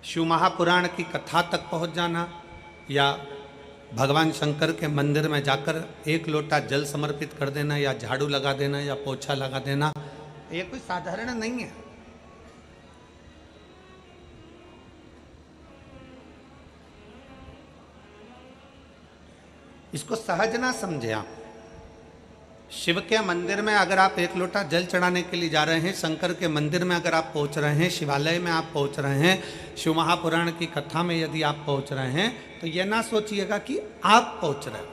शिव महापुराण की कथा तक पहुंच जाना या भगवान शंकर के मंदिर में जाकर एक लोटा जल समर्पित कर देना या झाड़ू लगा देना या पोछा लगा देना, ये कोई साधारण नहीं है। इसको सहज ना समझे आप। शिव के मंदिर में अगर आप एक लोटा जल चढ़ाने के लिए जा रहे हैं, शंकर के मंदिर में अगर आप पहुंच रहे हैं, शिवालय में आप पहुंच रहे हैं, शिव महापुराण की कथा में यदि आप पहुंच रहे हैं, तो यह ना सोचिएगा कि आप पहुंच रहे हो।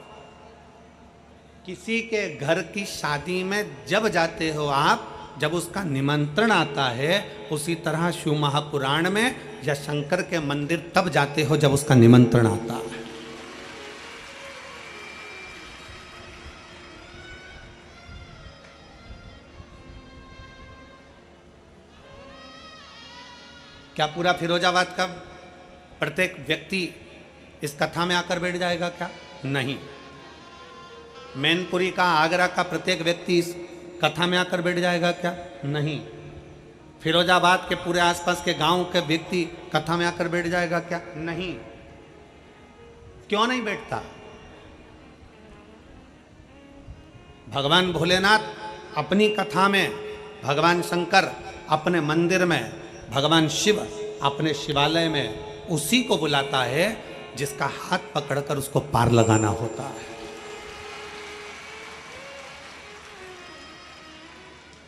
किसी के घर की शादी में जब जाते हो आप, जब उसका निमंत्रण आता है, उसी तरह शिव महापुराण में या शंकर के मंदिर तब जाते हो जब उसका निमंत्रण आता है। क्या पूरा फिरोजाबाद का प्रत्येक व्यक्ति इस कथा में आकर बैठ जाएगा? क्या नहीं। मैनपुरी का, आगरा का प्रत्येक व्यक्ति इस कथा में आकर बैठ जाएगा? क्या नहीं। फिरोजाबाद के पूरे आसपास के गांव के व्यक्ति कथा में आकर बैठ जाएगा? क्या नहीं। क्यों नहीं बैठता? भगवान भोलेनाथ अपनी कथा में, भगवान शंकर अपने मंदिर में, भगवान शिव अपने शिवालय में उसी को बुलाता है जिसका हाथ पकड़कर उसको पार लगाना होता है।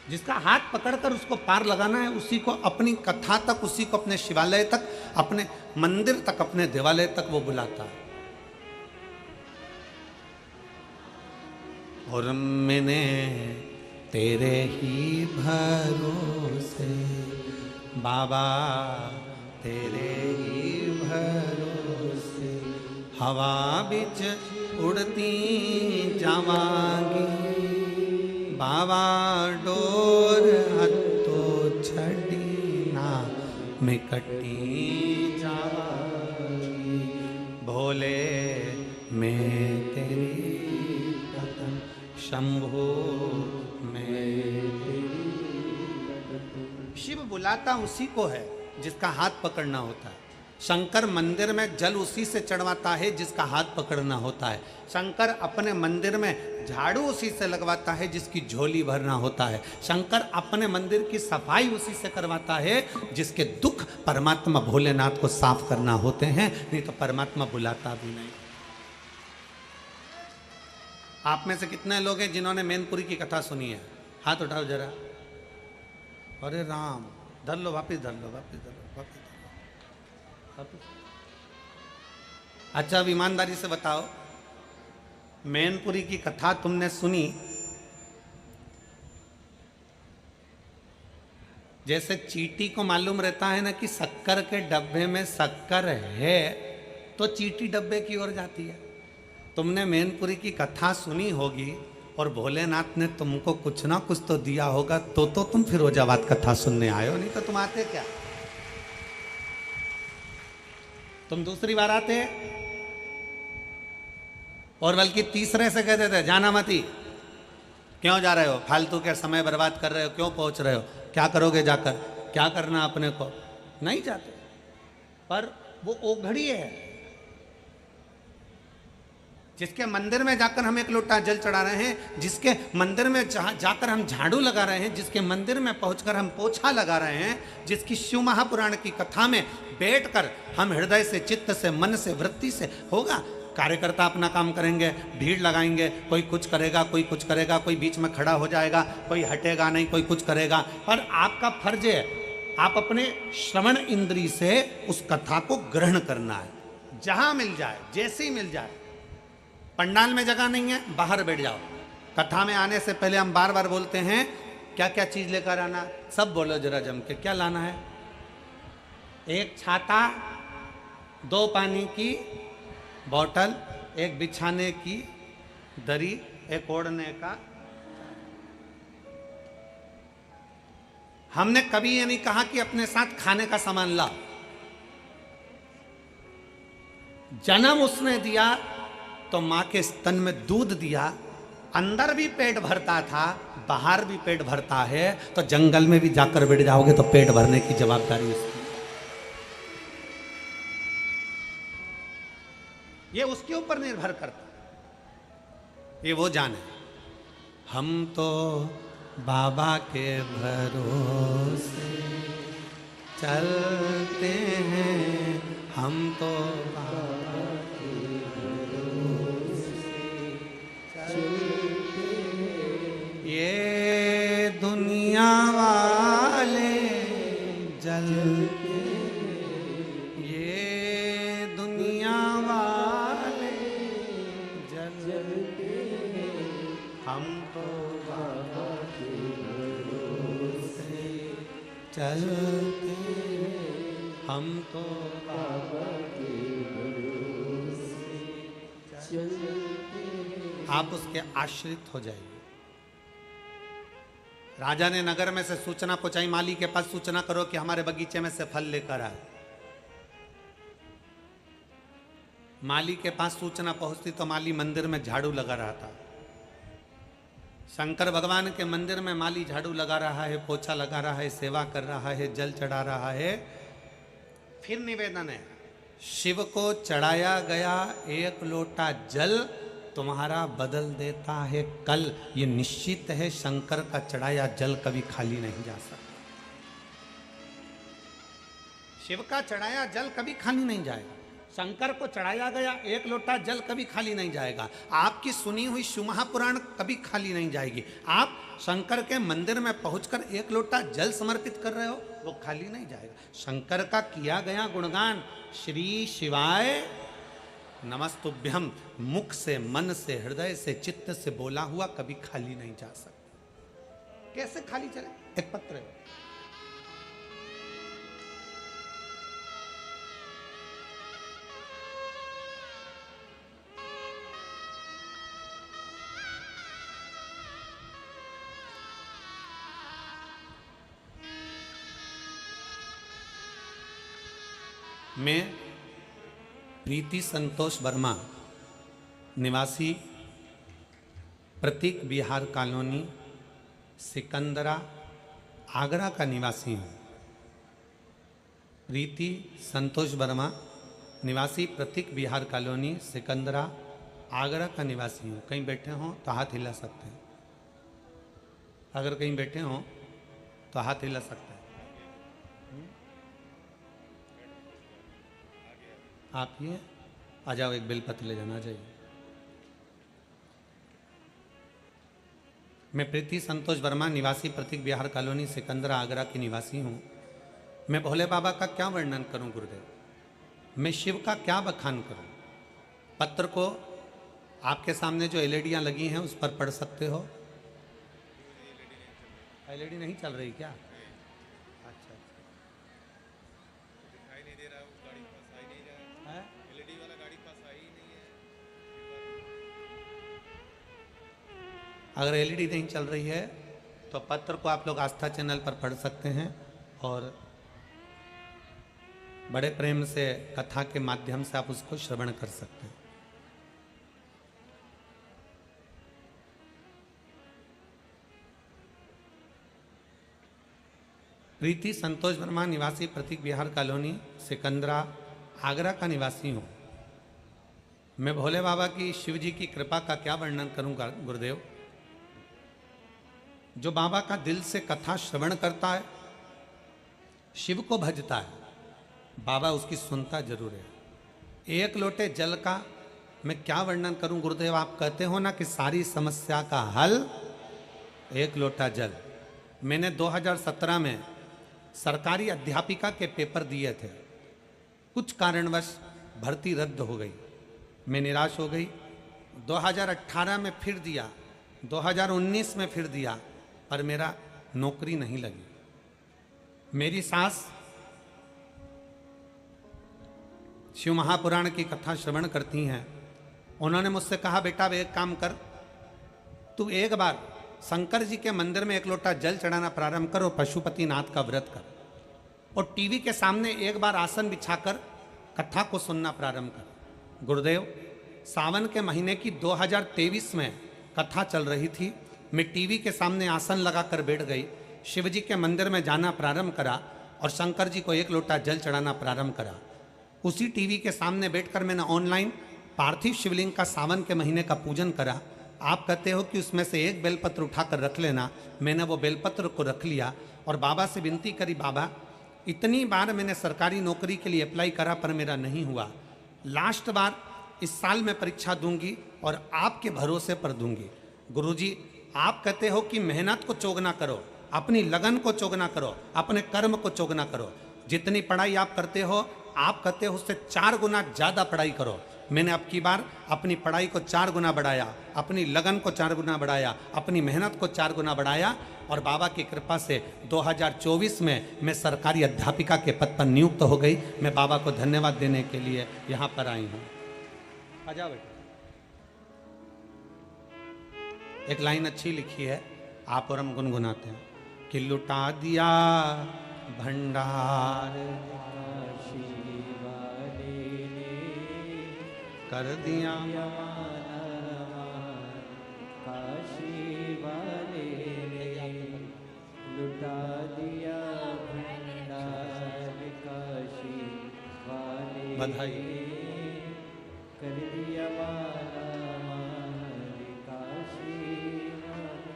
जिसका हाथ पकड़कर उसको पार लगाना है, उसी को अपनी कथा तक, उसी को अपने शिवालय तक, अपने मंदिर तक, अपने देवालय तक वो बुलाता है। और मैंने तेरे ही भरोसे बाबा, तेरे ही भरोसे हवा बिच उड़ती जावांगी, बाबा डोर हत्तो छड़ी ना मैं कटी जावांगी, भोले मैं तेरी कदम, शंभो शिव बुलाता उसी को है जिसका हाथ पकड़ना होता है। शंकर मंदिर में जल उसी से चढ़वाता है जिसका हाथ पकड़ना होता है। शंकर अपने मंदिर में झाड़ू उसी से लगवाता है जिसकी झोली भरना होता है। शंकर अपने मंदिर की सफाई उसी से करवाता है जिसके दुख परमात्मा भोलेनाथ को साफ करना होते हैं, नहीं तो परमात्मा बुलाता भी नहीं। आप में से कितने लोग हैं जिन्होंने मैनपुरी की कथा सुनी है? हाथ उठाओ जरा। अरे राम, धर लो, वापिस धर लो, वापिस धर लो, वापिस धर लो, वापिस। अच्छा, अब ईमानदारी से बताओ, मैनपुरी की कथा तुमने सुनी, जैसे चींटी को मालूम रहता है ना कि शक्कर के डब्बे में शक्कर है, तो चींटी डब्बे की ओर जाती है। तुमने मैनपुरी की कथा सुनी होगी और भोलेनाथ ने तुमको कुछ ना कुछ तो दिया होगा, तो तुम फिरोजाबाद कथा सुनने आए हो, नहीं तो तुम आते क्या? तुम दूसरी बार आते और बल्कि तीसरे से कहते थे जाना मती, क्यों जा रहे हो, फालतू के समय बर्बाद कर रहे हो, क्यों पहुंच रहे हो, क्या करोगे जाकर, क्या करना अपने को, नहीं जाते। पर वो ओघड़ी है जिसके मंदिर में जाकर हम एक लोटा जल चढ़ा रहे हैं, जिसके मंदिर में जाकर हम झाड़ू लगा रहे हैं, जिसके मंदिर में पहुंचकर हम पोछा लगा रहे हैं, जिसकी शिव महापुराण की कथा में बैठकर हम हृदय से, चित्त से, मन से, वृत्ति से होगा। कार्यकर्ता अपना काम करेंगे, भीड़ लगाएंगे, कोई कुछ करेगा, कोई कुछ करेगा, कोई बीच में खड़ा हो जाएगा, कोई हटेगा नहीं, कोई कुछ करेगा। पर आपका फर्ज है, आप अपने श्रवण इंद्री से उस कथा को ग्रहण करना है। जहां मिल जाए, जैसे ही मिल जाए। पंडाल में जगह नहीं है, बाहर बैठ जाओ। कथा में आने से पहले हम बार बार बोलते हैं क्या क्या चीज लेकर आना, सब बोलो जरा जम के, क्या लाना है? एक छाता, 2 पानी की बोतल, एक बिछाने की दरी, एक ओढ़ने का। हमने कभी ये नहीं कहा कि अपने साथ खाने का सामान लाओ। जन्म उसने दिया तो मां के स्तन में दूध दिया, अंदर भी पेट भरता था, बाहर भी पेट भरता है, तो जंगल में भी जाकर बैठ जाओगे तो पेट भरने की जवाबदारी उसकी। ये उसके ऊपर निर्भर करता है, ये वो जाने। हम तो बाबा के भरोसे चलते हैं, हम तो बाबा के भरोसे चलते हैं। ये दुनिया वाले जलते, ये दुनिया वाले जलते, हम तो बाबा के भरोसे चलते, हम तो बाबा के भरोसे चलते। आप उसके आश्रित हो जाइए। राजा ने नगर में से सूचना पहुंचाई, माली के पास सूचना करो कि हमारे बगीचे में से फल लेकर आए। माली के पास सूचना पहुंचती तो माली मंदिर में झाड़ू लगा रहा था। शंकर भगवान के मंदिर में माली झाड़ू लगा रहा है, पोछा लगा रहा है, सेवा कर रहा है, जल चढ़ा रहा है। फिर निवेदन है, शिव को चढ़ाया गया एक लोटा जल तुम्हारा बदल देता है कल। ये निश्चित है, शंकर का चढ़ाया जल कभी खाली नहीं जा सकता। शिव का चढ़ाया जल कभी खाली नहीं जाएगा। शंकर को चढ़ाया गया एक लोटा जल कभी खाली नहीं जाएगा। आपकी सुनी हुई शिव महापुराण कभी खाली नहीं जाएगी। आप शंकर के मंदिर में पहुंचकर एक लोटा जल समर्पित कर रहे हो, वो खाली नहीं जाएगा। शंकर का किया गया गुणगान, श्री शिवाय नमस्तुभ्यम, मुख से, मन से, हृदय से, चित्त से बोला हुआ कभी खाली नहीं जा सकता। कैसे खाली चले? एक पत्र है, मैं प्रीति संतोष वर्मा, निवासी प्रतीक बिहार कॉलोनी, सिकंदरा, आगरा का निवासी हूँ। प्रीति संतोष वर्मा, निवासी प्रतीक बिहार कॉलोनी, सिकंदरा, आगरा का निवासी हूँ। कहीं बैठे हों तो हाथ हिला सकते हैं। अगर कहीं बैठे हों तो हाथ हिला सकते हैं। आप ये आ जाओ, एक बेलपत्र ले जाना चाहिए। मैं प्रीति संतोष वर्मा, निवासी प्रतीक बिहार कॉलोनी, सिकंदरा, आगरा की निवासी हूँ। मैं भोले बाबा का क्या वर्णन करूं गुरुदेव, मैं शिव का क्या बखान करूं। पत्र को आपके सामने जो एलईडियाँ लगी हैं उस पर पढ़ सकते हो। एलईडी नहीं चल रही क्या? अच्छा, दिखाई नहीं दे रहा, वो गाड़ी पास आ ही नहीं रहा है। एलईडी वाला गाड़ी पास आ ही नहीं है। अगर एलईडी नहीं चल रही है तो पत्र को आप लोग आस्था चैनल पर पढ़ सकते हैं और बड़े प्रेम से कथा के माध्यम से आप उसको श्रवण कर सकते हैं। प्रीति संतोष वर्मा, निवासी प्रतीक बिहार कॉलोनी, सिकंदरा, आगरा का निवासी हूँ। मैं भोले बाबा की, शिव जी की कृपा का क्या वर्णन करूँगा गुरुदेव। जो बाबा का दिल से कथा श्रवण करता है, शिव को भजता है, बाबा उसकी सुनता जरूर है। एक लोटे जल का मैं क्या वर्णन करूं गुरुदेव। आप कहते हो ना कि सारी समस्या का हल एक लोटा जल। मैंने 2017 में सरकारी अध्यापिका के पेपर दिए थे, कुछ कारणवश भर्ती रद्द हो गई, मैं निराश हो गई। 2018 में फिर दिया, 2019 में फिर दिया, पर मेरा नौकरी नहीं लगी। मेरी सास शिव महापुराण की कथा श्रवण करती हैं। उन्होंने मुझसे कहा, बेटा एक काम कर, तू एक बार शंकर जी के मंदिर में एक लोटा जल चढ़ाना प्रारंभ कर और पशुपतिनाथ का व्रत कर, और टीवी के सामने एक बार आसन बिछाकर कथा को सुनना प्रारंभ कर। गुरुदेव, सावन के महीने की 2023 में कथा चल रही थी। मैं टीवी के सामने आसन लगाकर बैठ गई, शिव जी के मंदिर में जाना प्रारंभ करा और शंकर जी को एक लोटा जल चढ़ाना प्रारंभ करा। उसी टीवी के सामने बैठकर मैंने ऑनलाइन पार्थिव शिवलिंग का सावन के महीने का पूजन करा। आप कहते हो कि उसमें से एक बेलपत्र उठाकर रख लेना। मैंने वो बेलपत्र को रख लिया और बाबा से विनती करी, बाबा इतनी बार मैंने सरकारी नौकरी के लिए अप्लाई करा पर मेरा नहीं हुआ, लास्ट बार इस साल मैं परीक्षा दूंगी और आपके भरोसे पर दूंगी। गुरुजी आप कहते हो कि मेहनत को चोगना करो, अपनी लगन को चोगना करो, अपने कर्म को चोगना करो। जितनी पढ़ाई आप करते हो, आप कहते हो उससे 4 गुना ज़्यादा पढ़ाई करो। मैंने अब की बार अपनी पढ़ाई को 4 गुना बढ़ाया, अपनी लगन को 4 गुना बढ़ाया, अपनी मेहनत को 4 गुना बढ़ाया और बाबा की कृपा से 2024 में मैं सरकारी अध्यापिका के पद पर नियुक्त हो गई। मैं बाबा को धन्यवाद देने के लिए यहाँ पर आई हूँ। आ जाओ बेटा। एक लाइन अच्छी लिखी है, आप और हम गुनगुनाते हैं कि लुटा दिया भंडार कर दिया काशी वाले लुटा दिया भंडार काशी वाले बधाई। कर दिया वाला काशी वाले।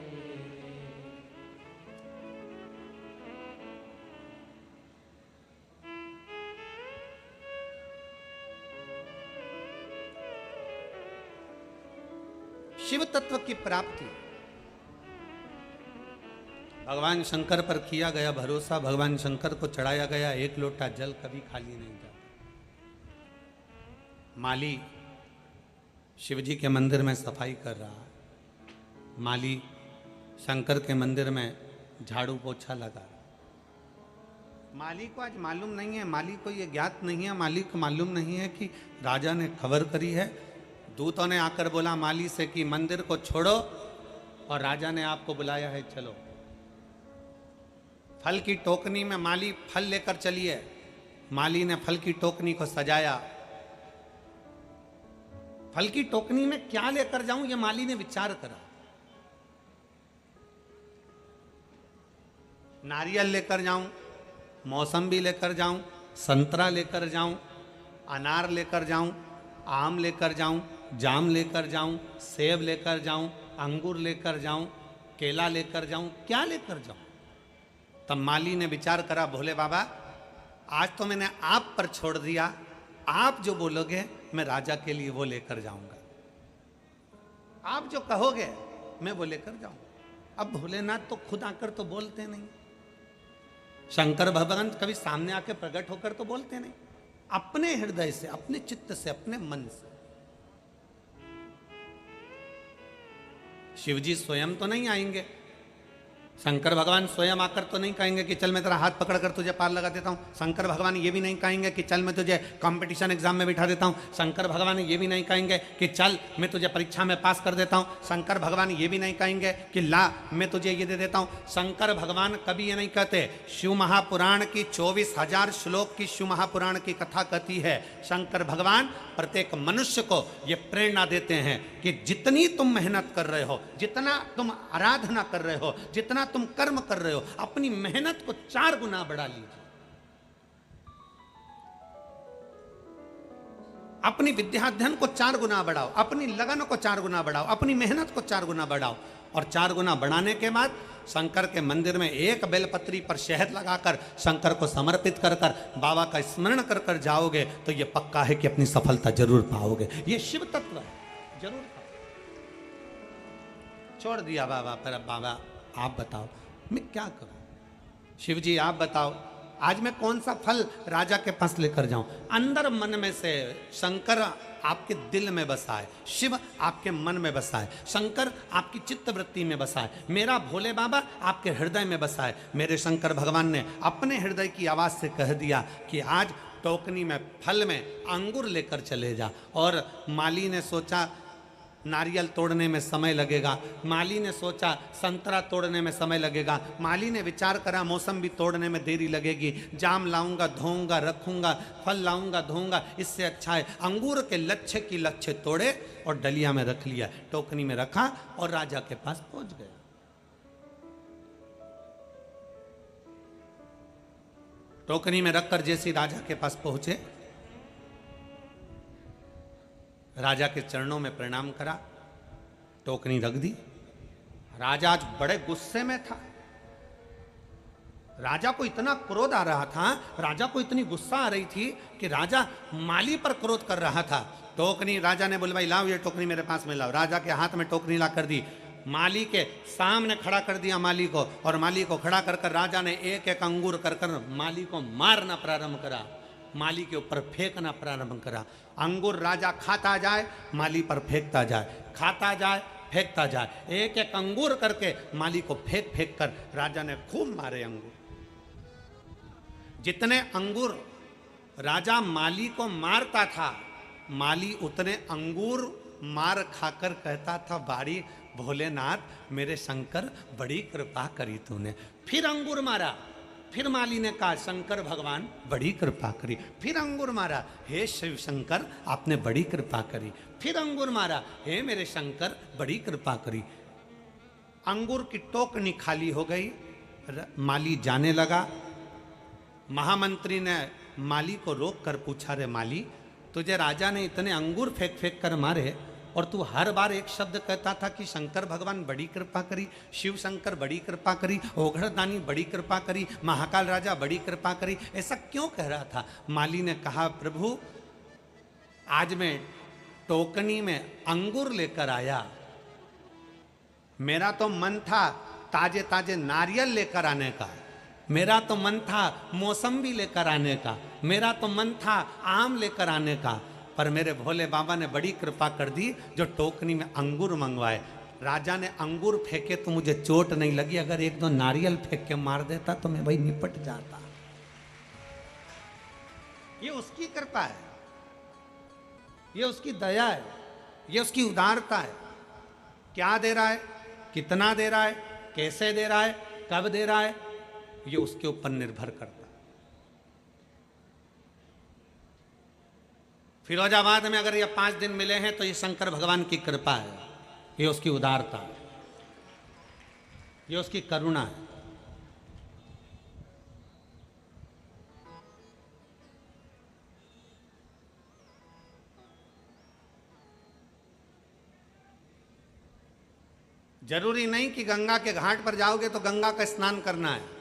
शिव तत्व की प्राप्ति, भगवान शंकर पर किया गया भरोसा, भगवान शंकर को चढ़ाया गया एक लोटा जल कभी खाली नहीं जाता। माली शिव जी के मंदिर में सफाई कर रहा है, माली शंकर के मंदिर में झाड़ू पोछा लगा रहा है। माली को आज मालूम नहीं है, माली को ये ज्ञात नहीं है, माली को मालूम नहीं है कि राजा ने खबर करी है। दूतों ने आकर बोला माली से कि मंदिर को छोड़ो और राजा ने आपको बुलाया है, चलो। फल की टोकनी में माली फल लेकर चलिए। माली ने फल की टोकनी को सजाया। फल की टोकनी में क्या लेकर जाऊं, ये माली ने विचार करा। नारियल लेकर जाऊं, मौसम्बी लेकर जाऊं, संतरा लेकर जाऊं, अनार लेकर जाऊं, आम लेकर जाऊं, जाम लेकर जाऊं, सेब लेकर जाऊं, अंगूर लेकर जाऊं, केला लेकर जाऊं, क्या लेकर जाऊं। तब माली ने विचार करा, भोले बाबा आज तो मैंने आप पर छोड़ दिया, आप जो बोलोगे मैं राजा के लिए वो लेकर जाऊंगा, आप जो कहोगे मैं वो लेकर जाऊंगा। अब भोलेनाथ तो खुद आकर तो बोलते नहीं, शंकर भगवान कभी सामने आके प्रकट होकर तो बोलते नहीं, अपने हृदय से, अपने चित्त से, अपने मन से। शिवजी स्वयं तो नहीं आएंगे, शंकर भगवान स्वयं आकर तो नहीं कहेंगे कि चल मैं तेरा हाथ पकड़कर तुझे पार लगा देता हूँ। शंकर भगवान ये भी नहीं कहेंगे कि चल मैं तुझे कंपटीशन एग्जाम में बिठा देता हूँ। शंकर भगवान ये भी नहीं कहेंगे कि चल मैं तुझे परीक्षा में पास कर देता हूँ। शंकर भगवान ये भी नहीं कहेंगे कि ला मैं तुझे ये दे देता हूँ। शंकर भगवान कभी ये नहीं कहते। शिव महापुराण की 24,000 श्लोक की शिव महापुराण की कथा कहती है, शंकर भगवान प्रत्येक मनुष्य को ये प्रेरणा देते हैं कि जितनी तुम मेहनत कर रहे हो, जितना तुम आराधना कर रहे हो, जितना तुम कर्म कर रहे हो, अपनी मेहनत को 4 गुना बढ़ा लीजिए। अपनी विद्याध्ययन को 4 गुना बढ़ाओ, अपनी लगन को 4 गुना बढ़ाओ, अपनी मेहनत को 4 गुना बढ़ाओ। और 4 गुना बढ़ाने के बाद शंकर के मंदिर में एक बेलपत्री पर शहद लगाकर शंकर को समर्पित कर कर बाबा का स्मरण कर कर जाओगे तो ये पक्का है कि अपनी सफलता जरूर पाओगे। ये शिव तत्व है, जरूर पाओ। छोड़ दिया बाबा पर, अब बाबा आप बताओ मैं क्या करूं। शिव जी आप बताओ आज मैं कौन सा फल राजा के पास लेकर जाऊं। अंदर मन में से शंकर आपके दिल में बसा है, शिव आपके मन में बसा है, शंकर आपकी चित्त वृत्ति में बसा है, मेरा भोले बाबा आपके हृदय में बसा है। मेरे शंकर भगवान ने अपने हृदय की आवाज से कह दिया कि आज टोकनी में फल में अंगूर लेकर चले जा। और माली ने सोचा नारियल तोड़ने में समय लगेगा, माली ने सोचा संतरा तोड़ने में समय लगेगा, माली ने विचार करा मौसम्बी तोड़ने में देरी लगेगी, जाम लाऊंगा धोऊंगा रखूंगा, फल लाऊंगा धोऊंगा, इससे अच्छा है अंगूर के लच्छे की लच्छे तोड़े और डलिया में रख लिया, टोकनी में रखा और राजा के पास पहुंच गया। टोकनी में रखकर जैसे राजा के पास पहुंचे, राजा के चरणों में प्रणाम करा, टोकनी रख दी। राजा आज बड़े गुस्से में था। राजा को इतना क्रोध आ रहा था, राजा को इतनी गुस्सा आ रही थी कि राजा माली पर क्रोध कर रहा था। टोकनी राजा ने बोला, भाई लाओ ये टोकनी मेरे पास में लाओ। राजा के हाथ में टोकनी ला कर दी, माली के सामने खड़ा कर दिया माली को, और माली को खड़ा कर कर राजा ने एक एक अंगूर कर कर माली को मारना प्रारंभ करा, माली के ऊपर फेंकना प्रारंभ करा। अंगूर राजा खाता जाए, माली पर फेंकता जाए, खाता जाए, फेंकता जाए। एक एक अंगूर करके माली को फेंक फेंक कर राजा ने खूब मारे अंगूर। जितने अंगूर राजा माली को मारता था, माली उतने अंगूर मार खाकर कहता था, बाड़ी भोलेनाथ मेरे शंकर बड़ी कृपा करी तूने। फिर अंगूर मारा, फिर माली ने कहा, शंकर भगवान बड़ी कृपा करी। फिर अंगूर मारा, हे शिव शंकर आपने बड़ी कृपा करी। फिर अंगूर मारा, हे मेरे शंकर बड़ी कृपा करी। अंगूर की टोकनी खाली हो गई, माली जाने लगा। महामंत्री ने माली को रोक कर पूछा, रे माली तुझे राजा ने इतने अंगूर फेंक फेंक कर मारे और तू हर बार एक शब्द कहता था कि शंकर भगवान बड़ी कृपा करी, शिव शंकर बड़ी कृपा करी, ओघड़दानी बड़ी कृपा करी, महाकाल राजा बड़ी कृपा करी, ऐसा क्यों कह रहा था? माली ने कहा, प्रभु आज मैं टोकनी में अंगूर लेकर आया, मेरा तो मन था ताजे ताजे नारियल लेकर आने का, मेरा तो मन था मौसम्बी लेकर आने का, मेरा तो मन था आम लेकर आने का, पर मेरे भोले बाबा ने बड़ी कृपा कर दी जो टोकनी में अंगूर मंगवाए। राजा ने अंगूर फेंके तो मुझे चोट नहीं लगी, अगर एक दो नारियल फेंक के मार देता तो मैं भाई निपट जाता। ये उसकी कृपा है, ये उसकी दया है, ये उसकी उदारता है। क्या दे रहा है, कितना दे रहा है, कैसे दे रहा है, कब दे रहा है, ये उसके ऊपर निर्भर करता है। फिरोजाबाद में अगर ये 5 दिन मिले हैं तो ये शंकर भगवान की कृपा है, ये उसकी उदारता है, ये उसकी करुणा है। जरूरी नहीं कि गंगा के घाट पर जाओगे तो गंगा का स्नान करना है।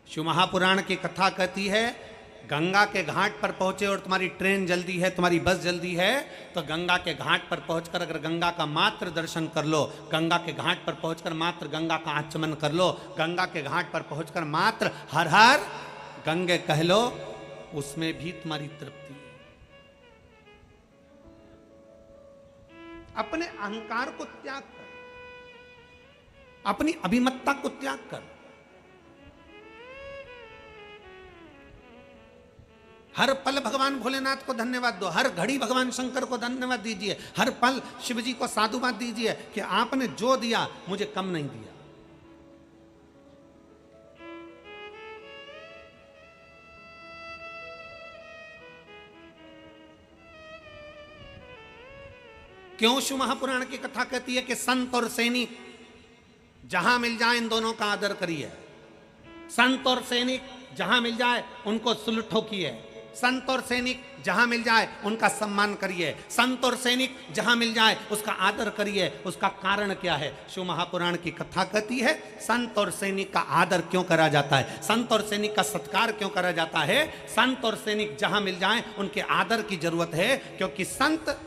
शिव महापुराण की कथा कहती है, गंगा के घाट पर पहुंचे और तुम्हारी ट्रेन जल्दी है, तुम्हारी बस जल्दी है, तो गंगा के घाट पर पहुंचकर अगर गंगा का मात्र दर्शन कर लो, गंगा के घाट पर पहुंचकर मात्र गंगा का आचमन कर लो, गंगा के घाट पर पहुंचकर मात्र हर हर गंगे कह लो, उसमें भी तुम्हारी तृप्ति है। अपने अहंकार को त्याग कर, अपनी अभिमत्ता को त्याग कर, हर पल भगवान भोलेनाथ को धन्यवाद दो, हर घड़ी भगवान शंकर को धन्यवाद दीजिए, हर पल शिव जी को साधुवाद दीजिए कि आपने जो दिया मुझे कम नहीं दिया। क्यों शिव महापुराण की कथा कहती है कि संत और सैनिक जहां मिल जाए इन दोनों का आदर करिए। संत और सैनिक जहां मिल जाए उनको सुलूट ठोकिए, संत और सैनिक जहां मिल जाए उनका सम्मान करिए, संत और सैनिक जहां मिल जाए उसका आदर करिए। उसका कारण क्या है? शिव महापुराण की कथा कहती है संत और सैनिक का आदर क्यों करा जाता है, संत और सैनिक का सत्कार क्यों करा जाता है। संत और सैनिक जहां मिल जाए उनके आदर की जरूरत है, क्योंकि संत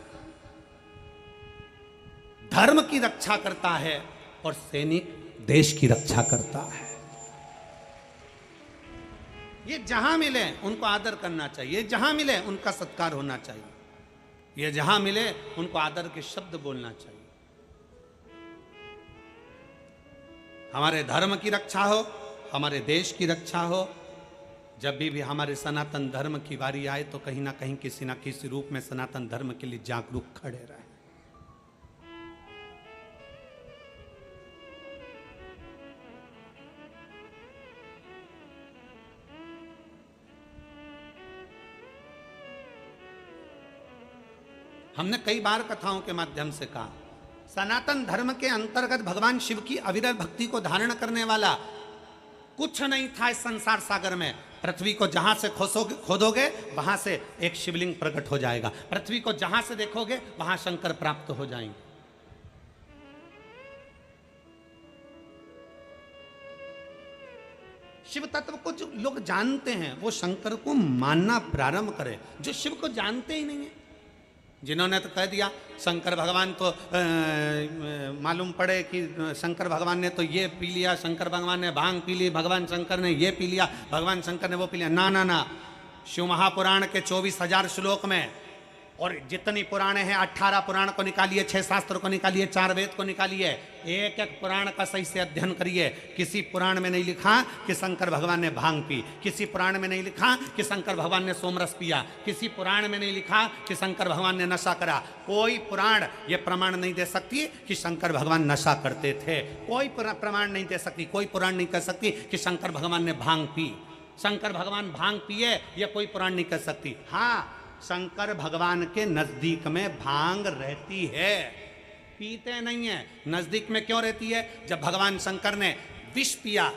धर्म की रक्षा करता है और सैनिक देश की रक्षा करता है। ये जहां मिले उनको आदर करना चाहिए, जहां मिले उनका सत्कार होना चाहिए, ये जहां मिले उनको आदर के शब्द बोलना चाहिए। हमारे धर्म की रक्षा हो, हमारे देश की रक्षा हो, जब भी हमारे सनातन धर्म की बारी आए तो कहीं ना कहीं किसी ना किसी रूप में सनातन धर्म के लिए जागरूक खड़े रहे। हमने कई बार कथाओं के माध्यम से कहा, सनातन धर्म के अंतर्गत भगवान शिव की अविरल भक्ति को धारण करने वाला कुछ नहीं था इस संसार सागर में। पृथ्वी को जहां से खोदोगे वहां से एक शिवलिंग प्रकट हो जाएगा। पृथ्वी को जहां से देखोगे वहां शंकर प्राप्त हो जाएंगे। शिव तत्व को जो लोग जानते हैं वो शंकर को मानना प्रारंभ करें। जो शिव को जानते ही नहीं है, जिन्होंने तो कह दिया शंकर भगवान तो मालूम पड़े कि शंकर भगवान ने तो ये पी लिया, शंकर भगवान ने भांग पी ली, भगवान शंकर ने ये पी लिया, भगवान शंकर ने वो पी लिया। ना ना ना, शिव महापुराण के 24,000 श्लोक में, और जितनी पुराणे हैं 18 पुराण को निकालिए, 6 शास्त्र को निकालिए, 4 वेद को निकालिए, एक एक पुराण का सही से अध्ययन करिए। किसी पुराण में नहीं लिखा कि शंकर भगवान ने भांग पी, किसी पुराण में नहीं लिखा कि शंकर भगवान ने सोमरस पिया, किसी पुराण में नहीं लिखा कि शंकर भगवान ने नशा करा। कोई पुराण ये प्रमाण नहीं दे सकती कि शंकर भगवान नशा करते थे। कोई प्रमाण नहीं दे सकती, कोई पुराण नहीं कह सकती कि शंकर भगवान ने भांग पी, शंकर भगवान भांग पिए, यह कोई पुराण नहीं कह सकती। हाँ, शंकर भगवान के नजदीक में भांग रहती है, पीते नहीं है। नजदीक में क्यों रहती है? जब भगवान शंकर ने विष पिया,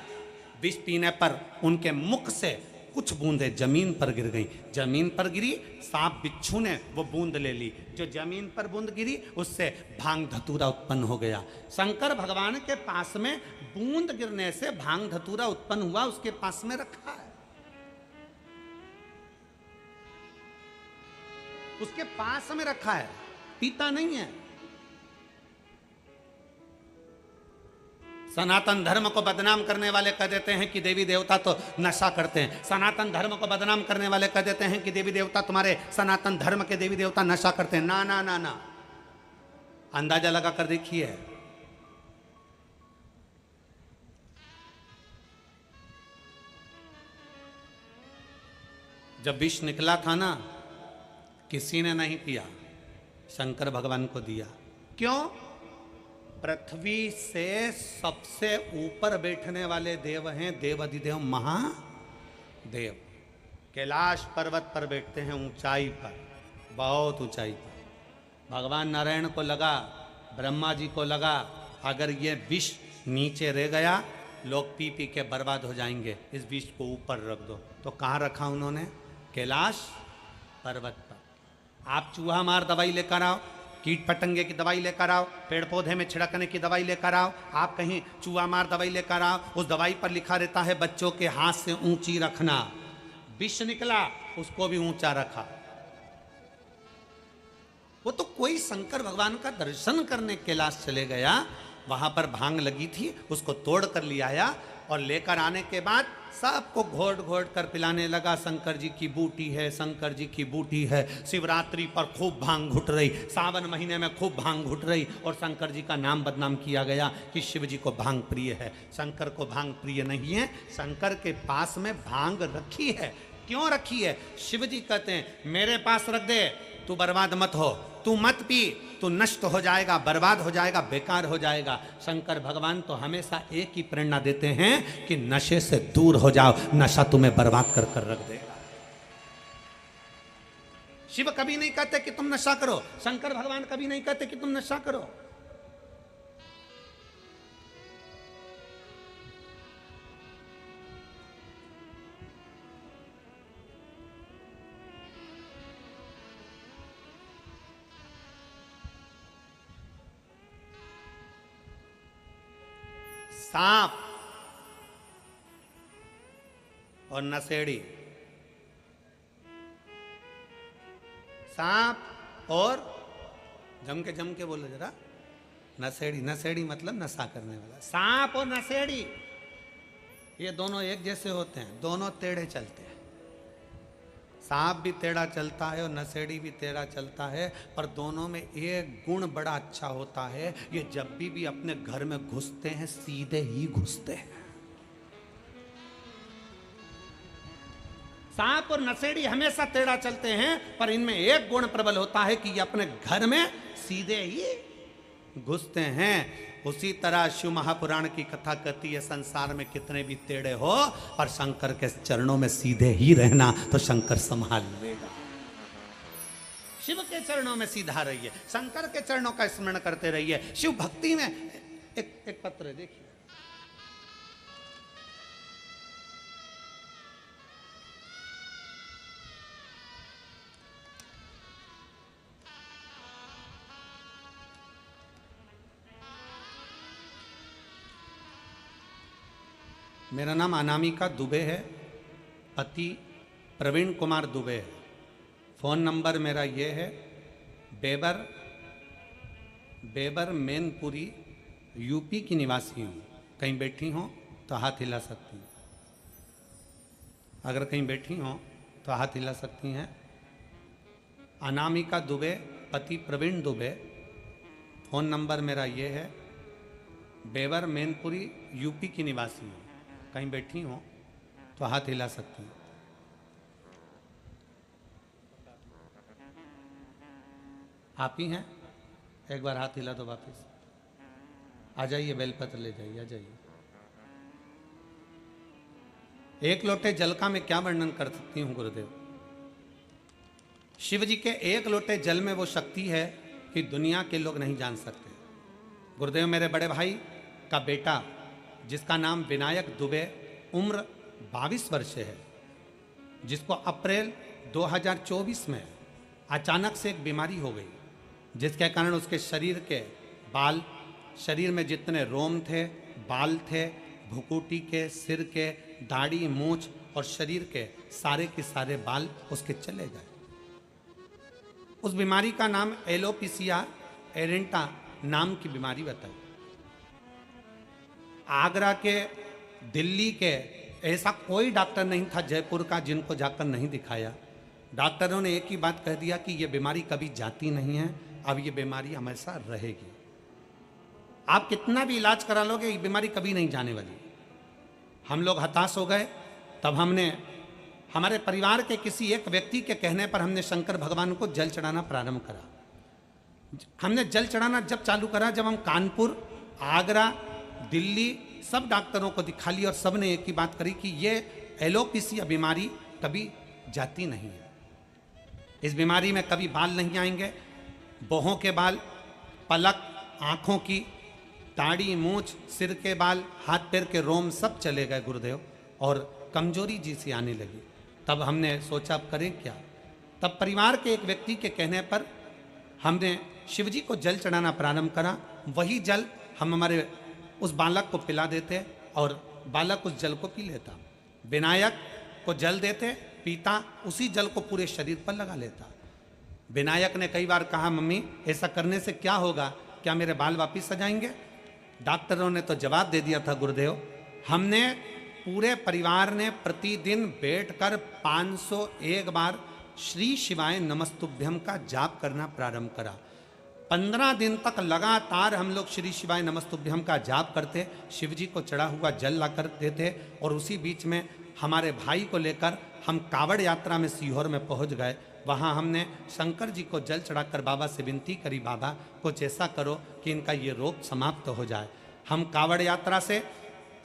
विष पीने पर उनके मुख से कुछ बूंदें जमीन पर गिर गई। जमीन पर गिरी, सांप बिच्छू ने वो बूंद ले ली, जो जमीन पर बूंद गिरी उससे भांग धतूरा उत्पन्न हो गया। शंकर भगवान के पास में बूंद गिरने से भांग धतूरा उत्पन्न हुआ, उसके पास में रखा है, उसके पास में रखा है, पीता नहीं है। सनातन धर्म को बदनाम करने वाले कह देते हैं कि देवी देवता तो नशा करते हैं। सनातन धर्म को बदनाम करने वाले कह देते हैं कि देवी देवता, तुम्हारे सनातन धर्म के देवी देवता नशा करते हैं। ना ना ना ना, अंदाजा लगा कर देखिए। जब विष निकला था ना, किसी ने नहीं पिया, शंकर भगवान को दिया। क्यों? पृथ्वी से सबसे ऊपर बैठने वाले देव हैं देवाधिदेव महादेव। कैलाश पर्वत पर बैठते हैं, ऊंचाई पर, बहुत ऊंचाई पर। भगवान नारायण को लगा, ब्रह्मा जी को लगा, अगर ये विष नीचे रह गया लोग पी पी के बर्बाद हो जाएंगे, इस विष को ऊपर रख दो। तो कहाँ रखा उन्होंने? कैलाश पर्वत पर। आप चूहा मार दवाई लेकर आओ, कीट पतंगे की दवाई लेकर आओ, पेड़ पौधे में छिड़कने की दवाई लेकर आओ, आप कहीं चूहा मार दवाई लेकर आओ, उस दवाई पर लिखा रहता है बच्चों के हाथ से ऊंची रखना। विष निकला, उसको भी ऊंचा रखा। वो तो कोई शंकर भगवान का दर्शन करने कैलाश चले गया, वहां पर भांग लगी थी, उसको तोड़ कर ले आया, और लेकर आने के बाद सबको घोट घोट कर पिलाने लगा। शंकर जी की बूटी है, शंकर जी की बूटी है। शिवरात्रि पर खूब भांग घुट रही, सावन महीने में खूब भांग घुट रही, और शंकर जी का नाम बदनाम किया गया कि शिव जी को भांग प्रिय है। शंकर को भांग प्रिय नहीं है। शंकर के पास में भांग रखी है। क्यों रखी है? शिव जी कहते हैं मेरे पास रख दे, तू बर्बाद मत हो, तू मत पी, तू नष्ट हो जाएगा, बर्बाद हो जाएगा, बेकार हो जाएगा। शंकर भगवान तो हमेशा एक ही प्रेरणा देते हैं कि नशे से दूर हो जाओ, नशा तुम्हें बर्बाद कर कर रख देगा। शिव कभी नहीं कहते कि तुम नशा करो, शंकर भगवान कभी नहीं कहते कि तुम नशा करो। सांप और नशेड़ी, सांप और जम के बोलो जरा, नशेड़ी। नशेड़ी मतलब नशा करने वाला। सांप और नशेड़ी ये दोनों एक जैसे होते हैं, दोनों टेढ़े चलते हैं। सांप भी टेढ़ा चलता है और नशेड़ी भी टेढ़ा चलता है, पर दोनों में एक गुण बड़ा अच्छा होता है, ये जब भी अपने घर में घुसते हैं सीधे ही घुसते हैं। सांप और नशेड़ी हमेशा टेढ़ा चलते हैं, पर इनमें एक गुण प्रबल होता है कि ये अपने घर में सीधे ही घुसते हैं। उसी तरह शिव महापुराण की कथा कहती है संसार में कितने भी टेढ़े हो, पर शंकर के चरणों में सीधे ही रहना, तो शंकर संभाल लेगा। शिव के चरणों में सीधा रहिए, शंकर के चरणों का स्मरण करते रहिए। शिव भक्ति में एक पत्र देखिए, मेरा नाम अनामिका दुबे है, पति प्रवीण कुमार दुबे है। फ़ोन नंबर मेरा ये है बेबर मैनपुरी, यूपी की निवासी हूँ। कहीं बैठी हो तो हाथ हिला सकती हैं। अगर कहीं बैठी हो तो हाथ हिला सकती हैं। अनामिका दुबे, पति प्रवीण दुबे। फ़ोन नंबर मेरा ये है, बेबर मैनपुरी, यूपी की निवासी हूँ। कहीं बैठी हो तो हाथ हिला सकती हैं। आप ही हैं? एक बार हाथ हिला दो वापस। आ जाइए, बेलपत्र ले जाइए, आ जाइए। एक लोटे जल का मैं क्या वर्णन कर सकती हूँ गुरुदेव। शिव जी के एक लोटे जल में वो शक्ति है कि दुनिया के लोग नहीं जान सकते। गुरुदेव, मेरे बड़े भाई का बेटा जिसका नाम विनायक दुबे, उम्र 22 वर्ष है, जिसको अप्रैल 2024 में अचानक से एक बीमारी हो गई, जिसके कारण उसके शरीर के बाल, शरीर में जितने रोम थे, बाल थे, भुकुटी के, सिर के, दाढ़ी, मूछ और शरीर के सारे बाल उसके चले गए। उस बीमारी का नाम एलोपेशिया एरेंटा नाम की बीमारी बताई। आगरा के, दिल्ली के, ऐसा कोई डॉक्टर नहीं था जयपुर का जिनको जाकर नहीं दिखाया। डॉक्टरों ने एक ही बात कह दिया कि यह बीमारी कभी जाती नहीं है, अब ये बीमारी हमेशा रहेगी। आप कितना भी इलाज करा लोगे, ये बीमारी कभी नहीं जाने वाली। हम लोग हताश हो गए। तब हमने, हमारे परिवार के किसी एक व्यक्ति के कहने पर हमने शंकर भगवान को जल चढ़ाना प्रारंभ करा। हमने जल चढ़ाना जब चालू करा, जब हम कानपुर, आगरा, दिल्ली सब डॉक्टरों को दिखा लिया और सब ने एक ही बात करी कि ये एलोपेशिया बीमारी कभी जाती नहीं है। इस बीमारी में कभी बाल नहीं आएंगे, बाहों के बाल, पलक, आँखों की, दाढ़ी, मूछ, सिर के बाल, हाथ पैर के रोम सब चले गए गुरुदेव, और कमजोरी जी सी आने लगी। तब हमने सोचा अब करें क्या। तब परिवार के एक व्यक्ति के कहने पर हमने शिव जी को जल चढ़ाना प्रारंभ करा। वही जल हम हमारे उस बालक को पिला देते और बालक उस जल को पी लेता। विनायक को जल देते, पीता, उसी जल को पूरे शरीर पर लगा लेता। विनायक ने कई बार कहा, मम्मी ऐसा करने से क्या होगा, क्या मेरे बाल वापिस आ जाएंगे? डॉक्टरों ने तो जवाब दे दिया था गुरुदेव, हमने पूरे परिवार ने प्रतिदिन बैठकर 501 बार श्री शिवाय नमस्तुभ्यम का जाप करना प्रारंभ करा। 15 दिन तक लगातार हम लोग श्री शिवाय नमस्तुभ्यम का जाप करते, शिव जी को चढ़ा हुआ जल ला कर देते, और उसी बीच में हमारे भाई को लेकर हम कावड़ यात्रा में सीहोर में पहुंच गए। वहाँ हमने शंकर जी को जल चढ़ाकर बाबा से विनती करी, बाबा कुछ ऐसा करो कि इनका ये रोग समाप्त हो जाए। हम कावड़ यात्रा से,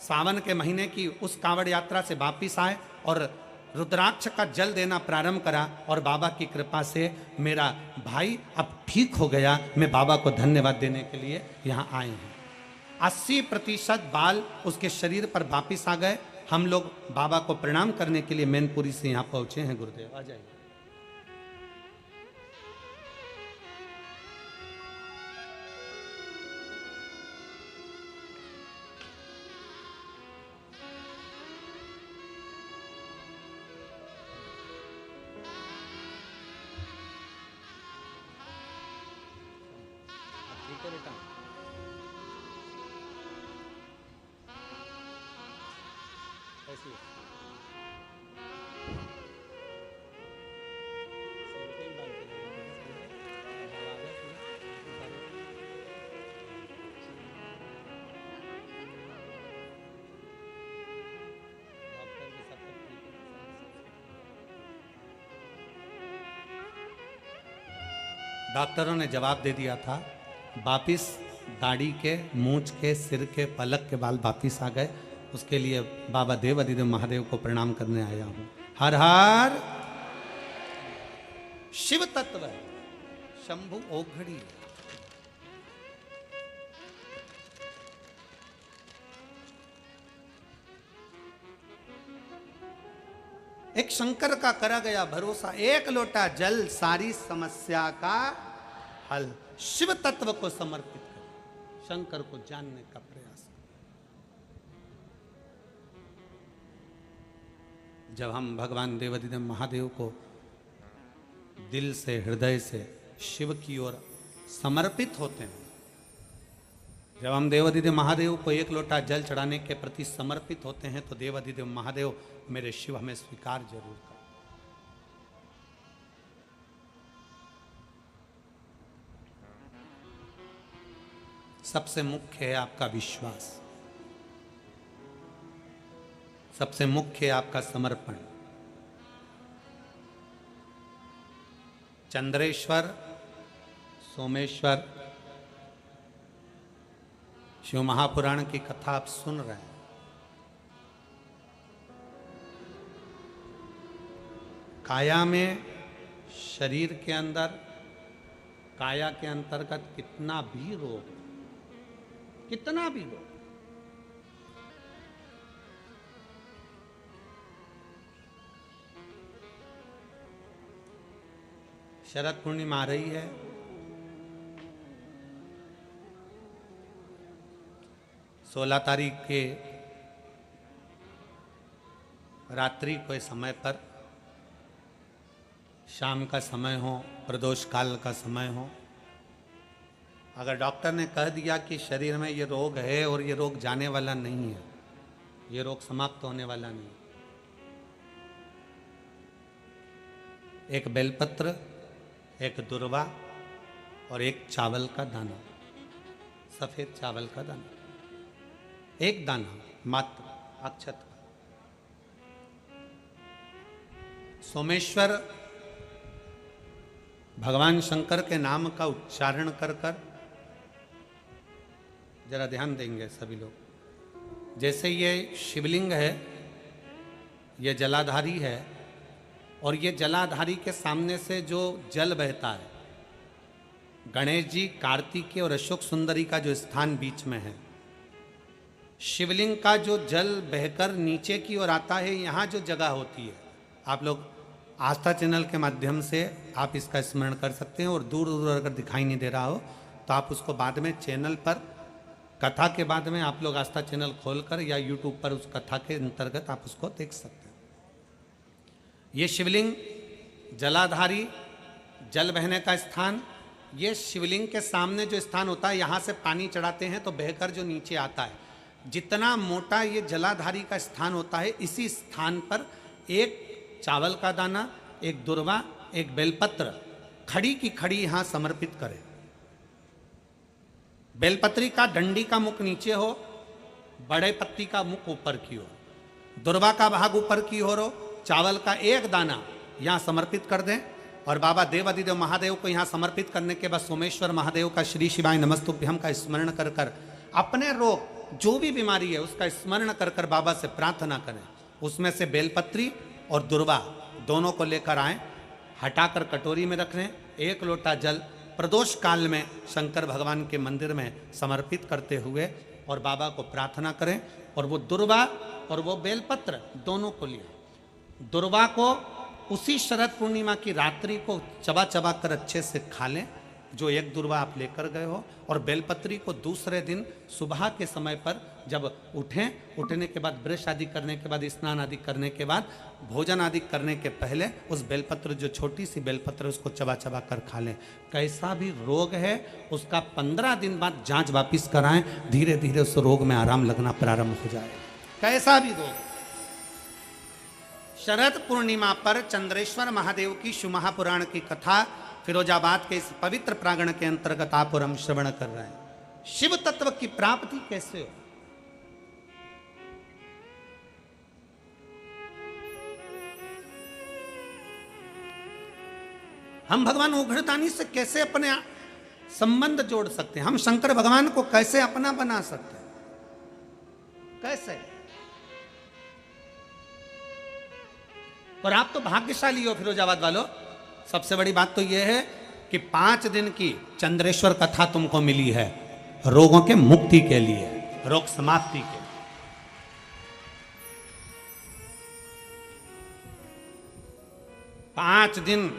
सावन के महीने की उस कावड़ यात्रा से वापिस आए और रुद्राक्ष का जल देना प्रारंभ करा, और बाबा की कृपा से मेरा भाई अब ठीक हो गया। मैं बाबा को धन्यवाद देने के लिए यहाँ आए हैं। 80% बाल उसके शरीर पर वापिस आ गए। हम लोग बाबा को प्रणाम करने के लिए मैनपुरी से यहाँ पहुँचे हैं गुरुदेव। आ जाइए। ठीक है बेटा, ऐसी डॉक्टरों ने जवाब दे दिया था, वापिस दाढ़ी के, मूछ के, सिर के, पलक के बाल वापिस आ गए। उसके लिए बाबा देव अधिदेव महादेव को प्रणाम करने आया हूँ। हर हर शिव तत्व शंभु ओघड़ी। एक शंकर का करा गया भरोसा, एक लोटा जल सारी समस्या का हल। शिव तत्व को समर्पित कर शंकर को जानने का प्रयास। जब हम भगवान देवाधिदेव महादेव को दिल से हृदय से शिव की ओर समर्पित होते हैं, जब हम देवाधिदेव महादेव को एक लोटा जल चढ़ाने के प्रति समर्पित होते हैं, तो देवाधिदेव महादेव मेरे शिव हमें स्वीकार जरूर कर। सबसे मुख्य है आपका विश्वास, सबसे मुख्य है आपका समर्पण। चंद्रेश्वर, सोमेश्वर, शिव महापुराण की कथा आप सुन रहे हैं। काया में, शरीर के अंदर, काया के अंतर्गत कितना भी रोग, कितना भी रोग, शरद पूर्णिमा आ रही है, सोलह तारीख के रात्रि के समय पर, शाम का समय हो, प्रदोष काल का समय हो, अगर डॉक्टर ने कह दिया कि शरीर में ये रोग है और ये रोग जाने वाला नहीं है, ये रोग समाप्त होने वाला नहीं, एक बेलपत्र, एक दुर्वा और एक चावल का दाना, सफेद चावल का दाना, एक दाना मात्र अक्षत का। सोमेश्वर भगवान शंकर के नाम का उच्चारण कर कर, जरा ध्यान देंगे सभी लोग। जैसे ये शिवलिंग है, ये जलाधारी है, और ये जलाधारी के सामने से जो जल बहता है, गणेश जी, कार्तिकेय और अशोक सुंदरी का जो स्थान बीच में है, शिवलिंग का जो जल बहकर नीचे की ओर आता है, यहाँ जो जगह होती है, आप लोग आस्था चैनल के माध्यम से आप इसका स्मरण कर सकते हैं, और दूर दूर अगर दिखाई नहीं दे रहा हो तो आप उसको बाद में चैनल पर, कथा के बाद में आप लोग आस्था चैनल खोलकर या यूट्यूब पर उस कथा के अंतर्गत आप उसको देख सकते हैं। ये शिवलिंग जलाधारी, जल बहने का स्थान, ये शिवलिंग के सामने जो स्थान होता है, यहाँ से पानी चढ़ाते हैं तो बहकर जो नीचे आता है, जितना मोटा ये जलाधारी का स्थान होता है, इसी स्थान पर एक चावल का दाना, एक दुर्वा, एक बेलपत्र खड़ी की खड़ी यहाँ समर्पित करें। बेलपत्री का डंडी का मुख नीचे हो, बड़े पत्ती का मुख ऊपर की ओर, दुर्वा का भाग ऊपर की ओर हो, चावल का एक दाना यहाँ समर्पित कर दें, और बाबा देवाधिदेव महादेव को यहाँ समर्पित करने के बाद सोमेश्वर महादेव का श्री शिवाय नमस्तुभ्यम का स्मरण कर कर अपने रोग, जो भी बीमारी है उसका स्मरण कर कर बाबा से प्रार्थना करें। उसमें से बेलपत्री और दुर्वा दोनों को लेकर आएं, हटाकर कटोरी में रख लें, एक लोटा जल प्रदोष काल में शंकर भगवान के मंदिर में समर्पित करते हुए और बाबा को प्रार्थना करें, और वो दुर्वा और वो बेलपत्र दोनों को लिया। दुर्वा को उसी शरद पूर्णिमा की रात्रि को चबा चबा कर अच्छे से खा लें, जो एक दुर्वा आप लेकर गए हो, और बेलपत्री को दूसरे दिन सुबह के समय पर जब उठें, उठने के बाद ब्रश आदि करने के बाद, स्नान आदि करने के बाद, भोजन आदि करने के पहले उस बेलपत्र, जो छोटी सी बेलपत्र, उसको चबा चबा कर खा लें। कैसा भी रोग है उसका 15 दिन बाद जांच वापिस कराएं, धीरे धीरे उस रोग में आराम लगना प्रारंभ हो जाए। कैसा भी रोग। शरद पूर्णिमा पर चंद्रेश्वर महादेव की शिव महापुराण की कथा फिरोजाबाद के इस पवित्र प्रांगण के अंतर्गत आप और हम श्रवण कर रहे हैं। शिव तत्व की प्राप्ति कैसे हो? हम भगवान उघड़दानी से कैसे अपने संबंध जोड़ सकते हैं? हम शंकर भगवान को कैसे अपना बना सकते हैं? कैसे? और आप तो भाग्यशाली हो फिरोजाबाद वालों। सबसे बड़ी बात तो यह है कि 5 दिन की चंद्रेश्वर कथा तुमको मिली है रोगों के मुक्ति के लिए, रोग समाप्ति के। पांच दिन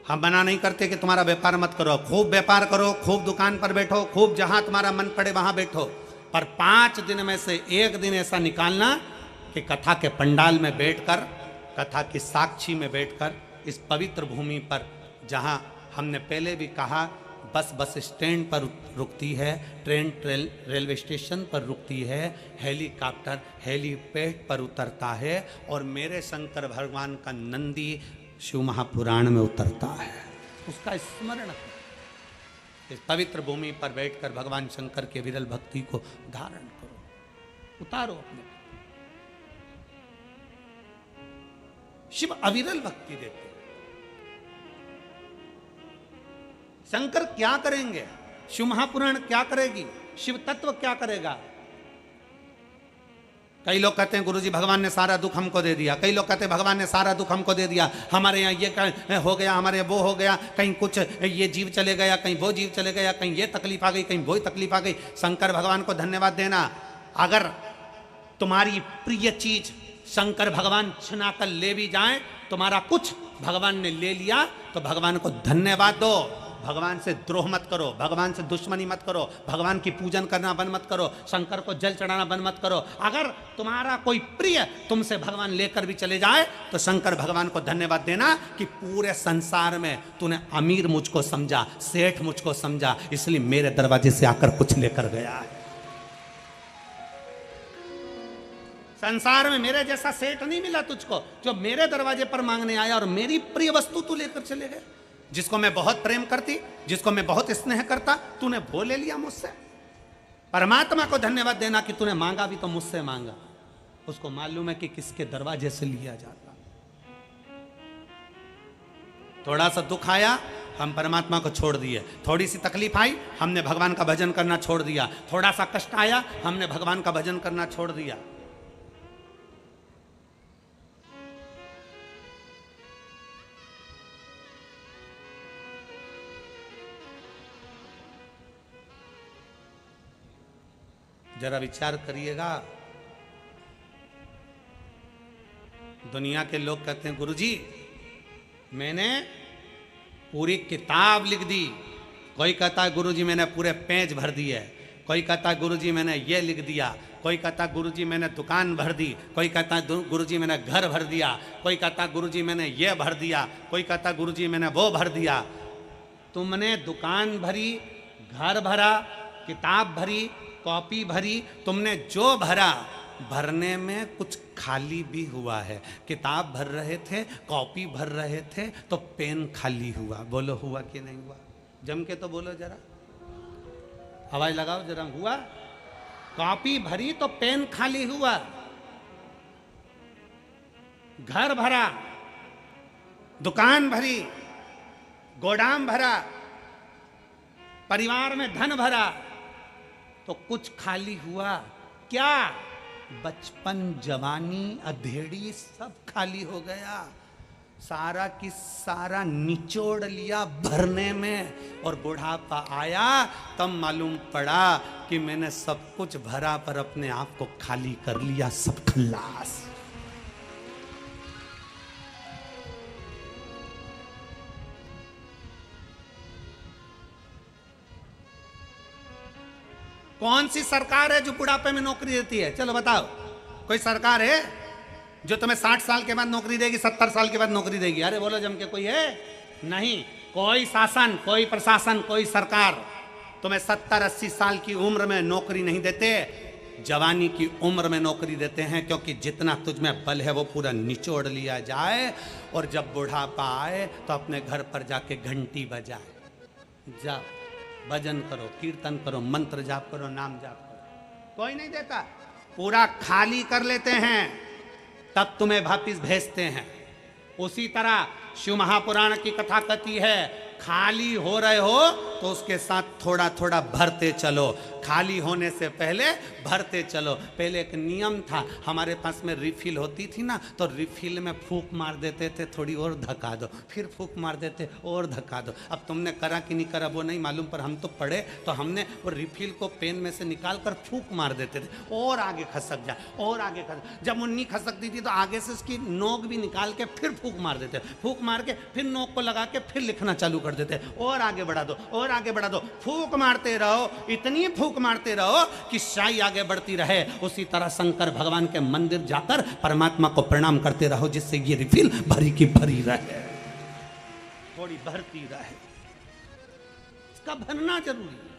हम मना नहीं करते कि तुम्हारा व्यापार मत करो, खूब व्यापार करो, खूब दुकान पर बैठो, खूब जहां तुम्हारा मन पड़े वहां बैठो, पर 5 दिन में से एक दिन ऐसा निकालना कि कथा के पंडाल में बैठकर, कथा की साक्षी में बैठकर, इस पवित्र भूमि पर जहाँ हमने पहले भी कहा बस स्टैंड पर रुकती है, ट्रेन रेलवे स्टेशन पर रुकती है, हेलीकॉप्टर हेलीपैड पर उतरता है, और मेरे शंकर भगवान का नंदी शिव महापुराण में उतरता है। उसका स्मरण करो। इस पवित्र भूमि पर बैठकर भगवान शंकर के विरल भक्ति को धारण करो, उतारो अपने। शिव अविरल भक्ति देते हैं। शंकर क्या करेंगे, शिव महापुराण क्या करेगी, शिव तत्व क्या करेगा? कई लोग कहते हैं गुरुजी भगवान ने सारा दुख हमको दे दिया, कई लोग कहते हैं भगवान ने सारा दुख हमको दे दिया, हमारे यहाँ ये हो गया, हमारे वो हो गया, कहीं कुछ ये जीव चले गया, कहीं वो जीव चले गया, कहीं ये तकलीफ आ गई, कहीं वो तकलीफ आ गई। शंकर भगवान को धन्यवाद देना। अगर तुम्हारी प्रिय चीज शंकर भगवान छिना कर ले भी जाए, तुम्हारा कुछ भगवान ने ले लिया, तो भगवान को धन्यवाद दो। भगवान से द्रोह मत करो, भगवान से दुश्मनी मत करो, भगवान की पूजन करना बंद मत करो, शंकर को जल चढ़ाना बंद मत करो। अगर तुम्हारा कोई प्रिय तुमसे भगवान लेकर भी चले जाए, तो शंकर भगवान को धन्यवाद देना कि पूरे संसार में तूने अमीर मुझको समझा, सेठ मुझको समझा, इसलिए मेरे दरवाजे से आकर कुछ लेकर गया है। संसार में मेरे जैसा सेठ नहीं मिला तुझको, जो मेरे दरवाजे पर मांगने आया और मेरी प्रिय वस्तु तू लेकर चले गए। जिसको मैं बहुत प्रेम करती, जिसको मैं बहुत स्नेह करता, तूने वो ले लिया मुझसे। परमात्मा को धन्यवाद देना कि तूने मांगा भी तो मुझसे मांगा। उसको मालूम है कि किसके दरवाजे से लिया जाता। थोड़ा सा दुख आया, हम परमात्मा को छोड़ दिए। थोड़ी सी तकलीफ आई, हमने भगवान का भजन करना छोड़ दिया। थोड़ा सा कष्ट आया, हमने भगवान का भजन करना छोड़ दिया। जरा विचार करिएगा। दुनिया के लोग कहते हैं गुरुजी मैंने पूरी किताब लिख दी। कोई कहता है गुरुजी मैंने पूरे पेज भर दिए। कोई कहता है गुरुजी मैंने ये लिख दिया। कोई कहता है गुरुजी मैंने दुकान भर दी। कोई कहता है गुरुजी मैंने घर भर दिया। कोई कहता है गुरुजी मैंने ये भर दिया। कोई कहता है गुरुजी मैंने वो भर दिया। तुमने दुकान भरी, घर भरा, किताब भरी, कॉपी भरी, तुमने जो भरा, भरने में कुछ खाली भी हुआ है। किताब भर रहे थे, कॉपी भर रहे थे, तो पेन खाली हुआ। बोलो हुआ कि नहीं हुआ? जम के तो बोलो जरा, आवाज लगाओ जरा। हुआ? कॉपी भरी तो पेन खाली हुआ। घर भरा, दुकान भरी, गोदाम भरा, परिवार में धन भरा, तो कुछ खाली हुआ क्या? बचपन, जवानी, अधेड़ी सब खाली हो गया। सारा की सारा निचोड़ लिया भरने में, और बुढ़ापा आया तब मालूम पड़ा कि मैंने सब कुछ भरा पर अपने आप को खाली कर लिया। सब खल्लास। कौन सी सरकार है जो बुढ़ापे में नौकरी देती है? चलो बताओ, कोई सरकार है जो तुम्हें 60 साल के बाद नौकरी देगी, 70 साल के बाद नौकरी देगी? अरे बोलो जम के, कोई है? नहीं। कोई शासन, कोई प्रशासन, कोई सरकार तुम्हें 70-80 साल की उम्र में नौकरी नहीं देते। जवानी की उम्र में नौकरी देते हैं, क्योंकि जितना तुझ में बल है वो पूरा निचोड़ लिया जाए, और जब बुढ़ापा आए तो अपने घर पर जाके घंटी बजाए। जाओ भजन करो, कीर्तन करो, मंत्र जाप करो, नाम जाप करो। कोई नहीं देता, पूरा खाली कर लेते हैं, तब तुम्हें वापिस भेजते हैं। उसी तरह शिव महापुराण की कथा कहती है, खाली हो रहे हो तो उसके साथ थोड़ा थोड़ा भरते चलो। खाली होने से पहले भरते चलो। पहले एक नियम था, हमारे पास में रिफिल होती थी ना, तो रिफिल में फूंक मार देते थे, थोड़ी और धक्का दो, फिर फूंक मार देते और धक्का दो। अब तुमने करा कि नहीं करा वो नहीं मालूम, पर हम तो पढ़े तो हमने वो रिफिल को पेन में से निकाल कर फूंक मार देते थे, और आगे खसक जाए, और आगे खसक। जब मुन्नी खसकती थी तो आगे से उसकी नोक भी निकाल के फिर फूंक मार देते, फूंक मार के फिर नोक को लगा के फिर लिखना चालू कर देते, और आगे बढ़ा दो, और आगे बढ़ा दो। फूंक मारते रहो, इतनी फूंक फूंक मारते रहो कि शाही आगे बढ़ती रहे। उसी तरह शंकर भगवान के मंदिर जाकर परमात्मा को प्रणाम करते रहो, जिससे ये रिफिल भरी की भरी रहे, थोड़ी भरती रहे। इसका भरना जरूरी है।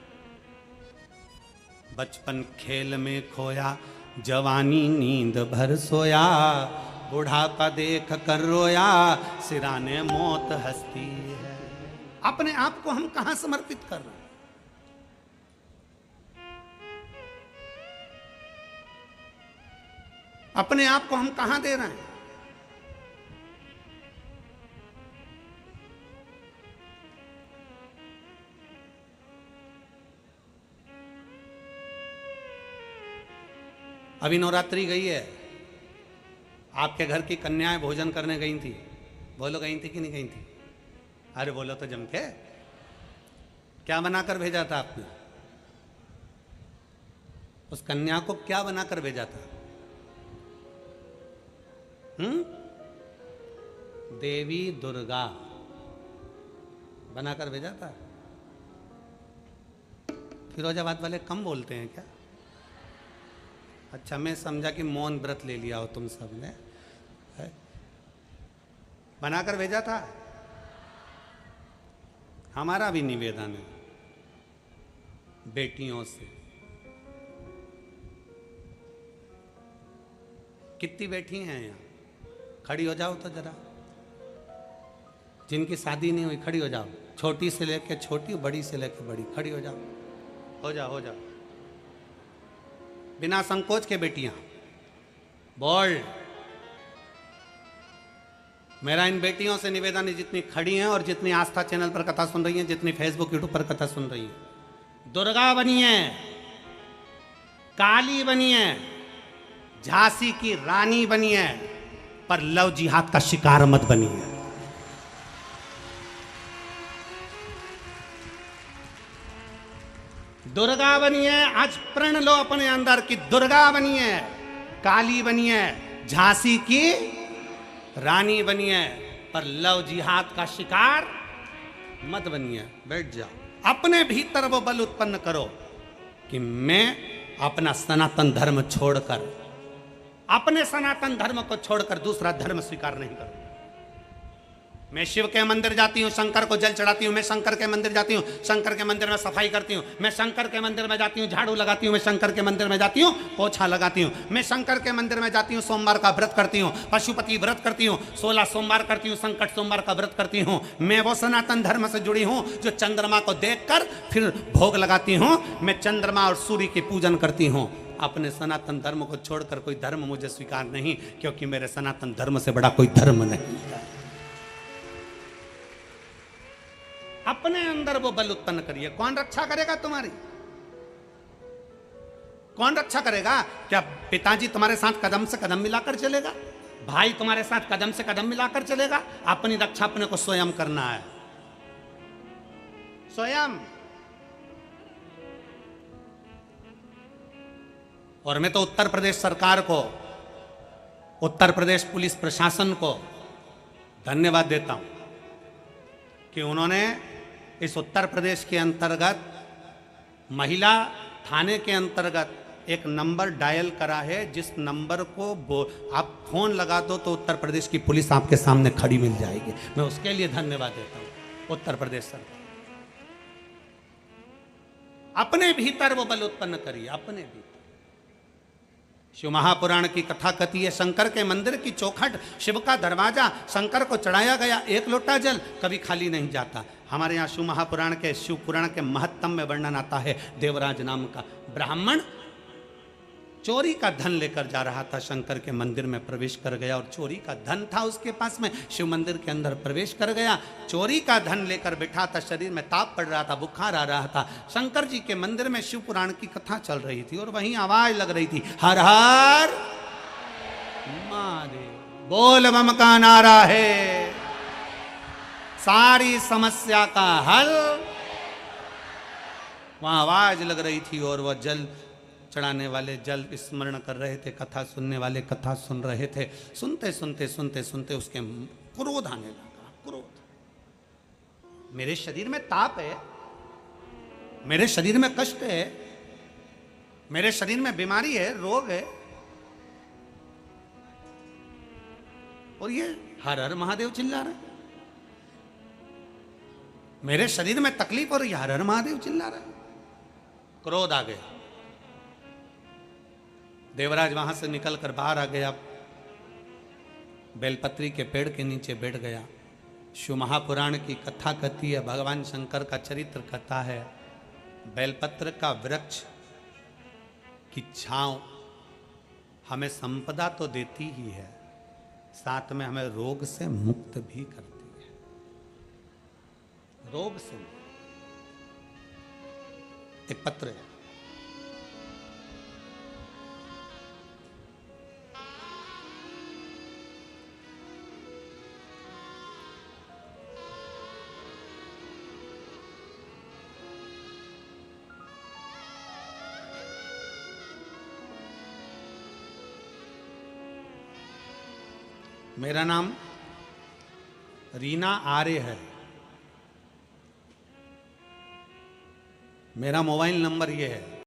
बचपन खेल में खोया, जवानी नींद भर सोया, बुढ़ापा देख कर रोया, सिराने मौत हंसती है। अपने आप को हम कहां समर्पित कर रहे हैं? अपने आप को हम कहां दे रहे हैं? अभी नवरात्रि गई है, आपके घर की कन्याएं भोजन करने गई थी। बोलो गई थी कि नहीं गई थी? अरे बोलो तो जम के। क्या बनाकर भेजा था आपने? उस कन्या को क्या बनाकर भेजा था? देवी दुर्गा बनाकर भेजा था। फिरोजाबाद वाले कम बोलते हैं क्या? अच्छा, मैं समझा कि मौन व्रत ले लिया हो तुम सब ने। बनाकर भेजा था। हमारा भी निवेदन है बेटियों से। कितनी बेटी हैं यहाँ? खड़ी हो जाओ तो जरा। जिनकी शादी नहीं हुई खड़ी हो जाओ। छोटी से लेके छोटी, बड़ी से लेके बड़ी, खड़ी हो जाओ। हो जाओ, हो जाओ, बिना संकोच के बेटियां। बोल्ड। मेरा इन बेटियों से निवेदन है, जितनी खड़ी हैं और जितनी आस्था चैनल पर कथा सुन रही हैं, जितनी फेसबुक यूट्यूब पर कथा सुन रही हैं, दुर्गा बनिए, काली बनिए, झांसी की रानी बनिए, पर लव जिहाद का शिकार मत बनिए। दुर्गा बनिए। आज प्रण लो अपने अंदर कि दुर्गा बनिए, काली बनिए, झांसी की रानी बनिए, पर लव जिहाद का शिकार मत बनिए। बैठ जाओ। अपने भीतर वो बल उत्पन्न करो कि मैं अपना सनातन धर्म छोड़कर, अपने सनातन धर्म को छोड़कर दूसरा धर्म स्वीकार नहीं करूं। मैं शिव के मंदिर जाती हूँ, शंकर को जल चढ़ाती हूँ। मैं शंकर के मंदिर जाती हूँ, शंकर के मंदिर में सफाई करती हूँ। मैं शंकर के मंदिर में जाती हूँ, झाड़ू लगाती हूँ। मैं शंकर के मंदिर में जाती हूँ, पोछा लगाती हूँ। मैं शंकर के मंदिर में जाती हूँ, सोमवार का व्रत करती हूँ, पशुपति व्रत करती हूँ, 16 सोमवार करती हूँ, संकट सोमवार का व्रत करती हूँ। मैं वो सनातन धर्म से जुड़ी हूँ जो चंद्रमा को देखकर फिर भोग लगाती हूँ। मैं चंद्रमा और सूर्य की पूजन करती हूँ। अपने सनातन धर्म को छोड़कर कोई धर्म मुझे स्वीकार नहीं, क्योंकि मेरे सनातन धर्म से बड़ा कोई धर्म नहीं है। अपने अंदर वो बल उत्पन्न करिए। कौन रक्षा करेगा तुम्हारी? कौन रक्षा करेगा? क्या पिताजी तुम्हारे साथ कदम से कदम मिलाकर चलेगा? भाई तुम्हारे साथ कदम से कदम मिलाकर चलेगा? अपनी रक्षा अपने को स्वयं करना है, स्वयं। और मैं तो उत्तर प्रदेश सरकार को, उत्तर प्रदेश पुलिस प्रशासन को धन्यवाद देता हूं कि उन्होंने इस उत्तर प्रदेश के अंतर्गत महिला थाने के अंतर्गत एक नंबर डायल करा है, जिस नंबर को आप फोन लगा दो तो उत्तर प्रदेश की पुलिस आपके सामने खड़ी मिल जाएगी। मैं उसके लिए धन्यवाद देता हूं उत्तर प्रदेश सरकार। अपने भीतर वो बल उत्पन्न करिए, अपने भीतर। शिव महापुराण की कथा कथी है, शंकर के मंदिर की चौखट, शिव का दरवाजा, शंकर को चढ़ाया गया एक लोटा जल कभी खाली नहीं जाता। हमारे यहाँ शिव महापुराण के, शिव पुराण के महत्तम में वर्णन आता है। देवराज नाम का ब्राह्मण चोरी का धन लेकर जा रहा था, शंकर के मंदिर में प्रवेश कर गया और चोरी का धन था उसके पास में, शिव मंदिर के अंदर प्रवेश कर गया, चोरी का धन लेकर बैठा था, शरीर में ताप पड़ रहा था, बुखार आ रहा था। शंकर जी के मंदिर में शिव पुराण की कथा चल रही थी और वहीं आवाज लग रही थी, हर हर महादेव, बोल बम का नारा है, सारी समस्या का हल। वहां आवाज लग रही थी और वह जल चढ़ाने वाले जल स्मरण कर रहे थे, कथा सुनने वाले कथा सुन रहे थे। सुनते सुनते सुनते सुनते उसके क्रोध आने लगा। क्रोध, मेरे शरीर में ताप है, मेरे शरीर में कष्ट है, मेरे शरीर में बीमारी है, रोग है, और ये हर हर महादेव चिल्ला रहा है। मेरे शरीर में तकलीफ और ये हर हर महादेव चिल्ला रहा है। क्रोध आ गया। देवराज वहां से निकलकर बाहर आ गया, बेलपत्री के पेड़ के नीचे बैठ गया। शिव महापुराण की कथा कहती है, भगवान शंकर का चरित्र कथा है। बेलपत्र का वृक्ष की छांव हमें संपदा तो देती ही है, साथ में हमें रोग से मुक्त भी करती है। रोग से एक पत्र है, मेरा नाम रीना आर्य है। मेरा मोबाइल नंबर ये है